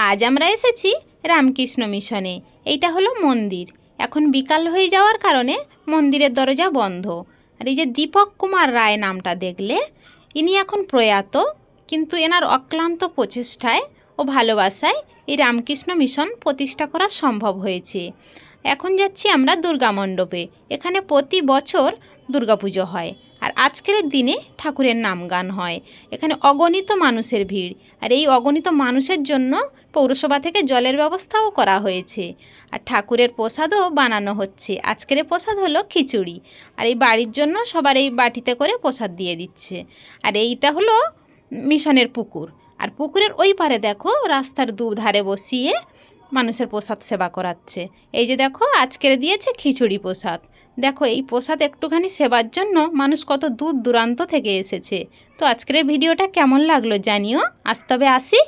আজ আমরা এসেছি রামকৃষ্ণ মিশনে। এইটা হলো মন্দির। এখন বিকাল হয়ে যাওয়ার কারণে মন্দিরের দরজা বন্ধ। আর এই যে দীপক কুমার রায় নামটা দেখলে, ইনি এখন প্রয়াত, কিন্তু এনার অক্লান্ত প্রচেষ্টায় ও ভালোবাসায় এই রামকৃষ্ণ মিশন প্রতিষ্ঠা করা সম্ভব হয়েছে। এখন যাচ্ছি আমরা দুর্গা মণ্ডপে। এখানে প্রতি বছর দুর্গাপুজো হয়, আর আজকের দিনে ঠাকুরের নাম গান হয়। এখানে অগণিত মানুষের ভিড়, আর এই অগণিত মানুষের জন্য পৌরসভা থেকে জলের ব্যবস্থাও করা হয়েছে। আর ঠাকুরের প্রসাদও বানানো হচ্ছে। আজকের প্রসাদ হলো খিচুড়ি, আর এই বাড়ির জন্য সবার এই বাটিতে করে প্রসাদ দিয়ে দিচ্ছে। আর এইটা হলো মিশনের পুকুর, আর পুকুরের ওই পারে দেখো রাস্তার দুধারে বসিয়ে মানুষের প্রসাদ সেবা করাচ্ছে। এই যে দেখো আজকের দিয়েছে খিচুড়ি প্রসাদ। দেখো এই প্রসাদ একটুখানি সেবার জন্য মানুষ কত দূর দূরান্ত থেকে এসেছে। তো আজকের ভিডিওটা কেমন লাগলো জানিও। আজ তবে আসি।